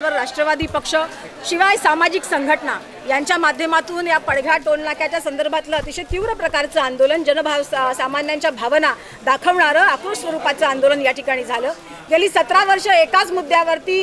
राष्ट्रवादी पक्ष शिवाय सामाजिक संघटना यांच्या माध्यमातून या पडघा टोलनाक्याच्या संदर्भातलं अतिशय तीव्र प्रकारचं आंदोलन सामान्यांच्या भावना दाखवणारं आक्रोश स्वरूपाचं आंदोलन या ठिकाणी झालं। गेली 17 वर्ष एकाच मुद्द्यावरती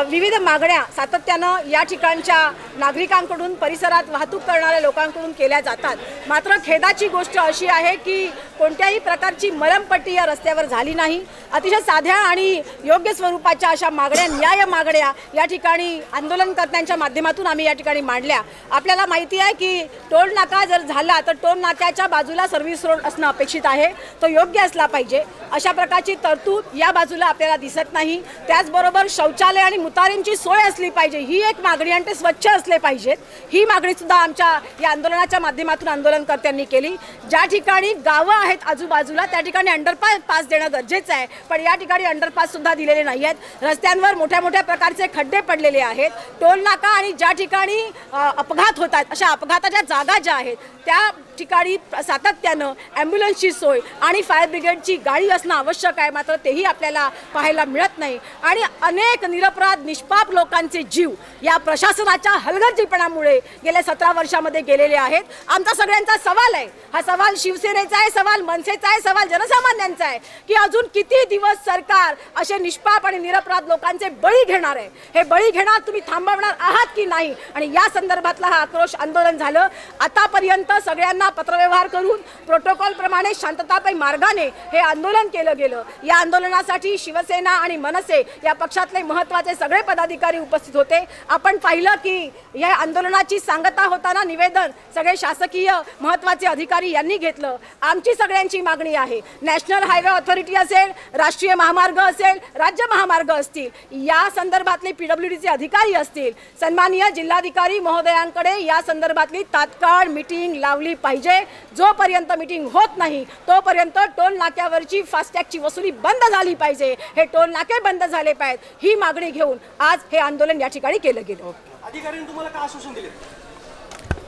विविध मागण्या सातत्यानं या ठिकाणच्या नागरिकांकडून परिसरात वाहतूक करणाऱ्या लोकांकडून केल्या जातात। मात्र खेदाची गोष्ट अशी आहे की कोणत्याही प्रकारची मलमपट्टी या रस्त्यावर झाली नाही। अतिशय साध्या आणि योग्य स्वरूपाच्या अशा मागण्या न्याय मागण्या या ठिकाणी आंदोलनकर्त्यांच्या माध्यमातून आम्ही या ठिकाणी मांडल्या। आपल्याला माहिती आहे की टोल नाका जर झाला तर टोल नाक्याच्या बाजूला सर्व्हिस रोड असणं अपेक्षित आहे, तो योग्य असला पाहिजे। अशा प्रकारची तरतूद या बाजूला आपल्याला दिसत नाही। त्याचबरोबर शौचालय आणि मुतारींची सोय असली पाहिजे, ही एक मागणी आणि ते स्वच्छ असले पाहिजेत, ही मागणी सुद्धा आमच्या या आंदोलनाच्या माध्यमातून आंदोलनकर्त्यांनी केली। ज्या ठिकाणी गावं आहेत आजूबाजूला त्या ठिकाणी अंडरपास देणं गरजेचं आहे, पण या ठिकाणी अंडरपास सुद्धा दिलेले नाही आहेत। रस्त्यांवर मोठ्या मोठ्या प्रकारचे खड्डे पडलेले आहेत। टोल नाका आणि ज्या ठिकाणी अपघात होतात अशा अपघाताच्या जागा ज्या आहेत त्या ठिकाणी सातत्यानं ॲम्ब्युलन्सची सोय आणि फायर ब्रिगेडची गाडी असणं आवश्यक आहे, मात्र तेही आपल्याला पाहायला मिळत नाही। आणि अनेक निरपराध निष्पाप लोकांचे जीव या प्रशासनाच्या हलगर्जीपणामुळे गेल्या 17 वर्षामध्ये गेलेले आहेत। आमचा सगळ्यांचा सवाल आहे, हा सवाल शिवसेनेचा आहे, सवाल मनसेचा आहे, सवाल जनसामान्यांचा आहे की अजून किती दिवस सरकार असे निष्पाप आणि निरपराध लोकांचे बळी घेणार आहे? हे बळी घेणार तुम्ही थांबवणार आहात की नाही? आणि या संदर्भातला हा आक्रोश आंदोलन झालं। आतापर्यंत सगळ्यांना पत्रव्यवहार करून प्रोटोकॉल प्रमाणे शांततामय मार्गाने हे आंदोलन केलं गेलं। या आंदोलनासाठी शिवसेना आणि मनसे या पक्षातले महत्त्वाचे सगळे पदाधिकारी उपस्थित होते। आपण पाहिलं की या आंदोलनाची सांगता होताना निवेदन सगळे शासकीय महत्त्वाचे अधिकारी यांनी घेतलं। आमची सगळ्यांची मागणी आहे, नॅशनल हायवे ऑथॉरिटी असेल, राष्ट्रीय महामार्ग असेल, राज्य महामार्ग असतील, या संदर्भातले PWDचे अधिकारी असतील, सन्माननीय जिल्हाधिकारी महोदयांकडे या संदर्भातली तात्काळ मीटिंग लावली पाहिजे। जोपर्यंत मीटिंग होत नाही तोपर्यंत टोल नाक्यावरची फास्टॅगची वसुली बंद झाली पाहिजे, हे टोल नाके बंद झाले पाहिजेत, ही मागणी घेऊन आज हे आंदोलन या ठिकाणी केलं गेलं। अधिकाऱ्यांनी तुम्हाला काय आश्वासन दिले?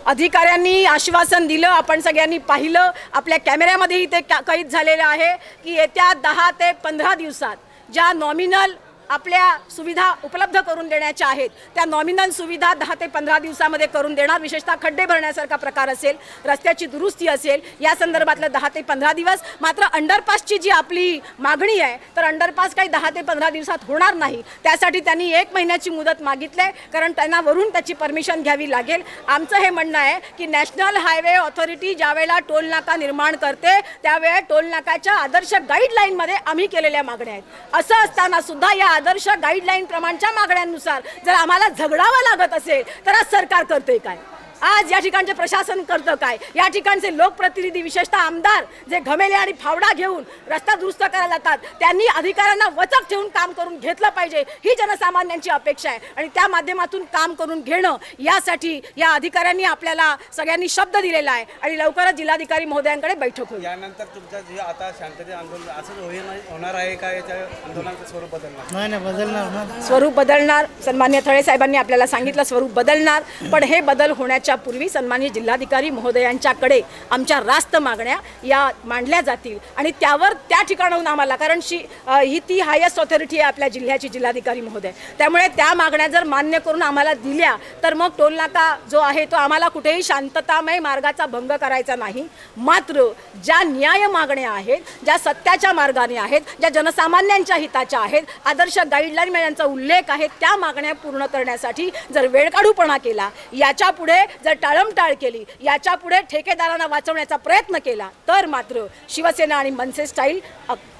अधिकाऱ्यांनी आश्वासन दिलं, आपण सगळ्यांनी पाहिलं, आपल्या कॅमेऱ्यामध्येही ते कैद झालेलं आहे की येत्या 10 ते 15 दिवसात ज्या नॉमिनल आपल्या सुविधा उपलब्ध करून देण्याच्या आहेत त्या नॉमिनल सुविधा 10 ते 15 दिवसामध्ये करून देणार। विशेषतः खड्डे भरण्यासारखा प्रकार असेल, रस्त्याची दुरुस्ती असेल, या संदर्भातलं 10 ते 15 दिवस। मात्र अंडरपासची जी आपली मागणी आहे तर अंडरपास काही 10 ते 15 दिवसात होणार नाही, त्यासाठी त्यांनी 1 महिन्याची मुदत मागितली आहे, कारण त्यांना वरून त्याची परमिशन घ्यावी लागेल। आमचं हे म्हणणं आहे की नॅशनल हायवे ऑथॉरिटी ज्यावेळेला टोल नाका निर्माण करते त्यावेळेला टोल नाकाच्या आदर्श गाईडलाईनमध्ये आम्ही केलेल्या मागण्या आहेत। असं असताना सुद्धा या आदर्श गाईडलाईन प्रमाणच्या मागण्यांनुसार जर आम्हाला झगडावं लागत असेल तर आज सरकार करते काय? आज या ठिकाणचे प्रशासन करतं काय? या ठिकाणचे लोकप्रतिनिधी विशेषतः आमदार जे घमेले आणि फावडा घेऊन रस्ता दुरुस्त करायला जातात त्यांनी अधिकाऱ्यांना वचक ठेवून काम करून घेतलं पाहिजे, ही जनसामान्यांची अपेक्षा आहे। आणि त्या माध्यमातून काम करून घेणं यासाठी या अधिकाऱ्यांनी आपल्याला सगळ्यांनी शब्द दिलेला आहे आणि लवकरच जिल्हाधिकारी महोदयांकडे बैठक होईल। यानंतर तुमचं जे आता शांतते आंदोलन असंच होणार आहे का? याच्या आंदोलनाचं स्वरूप बदलणार? नाही बदलणार, स्वरूप बदलणार। सन्माननीय थळे साहेबांनी आपल्याला सांगितलं स्वरूप बदलणार, पण हे बदल होण्याच्या पूर्वी सन्माननीय जिल्हाधिकारी महोदयांच्याकडे आमच्या रास्त मागण्या या मांडल्या जातील आणि त्यावर त्या ठिकाणाहून आम्हाला, कारण ही ती हायेस्ट ऑथॉरिटी आहे आपल्या जिल्ह्याची, जिल्हाधिकारी महोदय, त्यामुळे त्या मागण्या जर मान्य करून आम्हाला दिल्या तर मग टोल नाका जो आहे तो आम्हाला कुठेही शांततामय मार्गाचा भंग करायचा नाही। मात्र ज्या न्याय मागण्या आहेत, ज्या सत्याच्या मार्गाने आहेत, ज्या जनसामान्यांच्या हिताच्या आहेत, आदर्श गाईडलाईन यांचा उल्लेख आहे, त्या मागण्या पूर्ण करण्यासाठी जर वेळकाढूपणा केला, याच्या पुढे जर टाळमटाळ केली, याच्या पुढे ठेकेदारांना वाचवण्याचा प्रयत्न केला तर मात्र शिवसेना आणि मनसे स्टाईल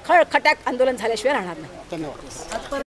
खटाक आंदोलन झाल्याशिवाय राहणार नाही। धन्यवाद।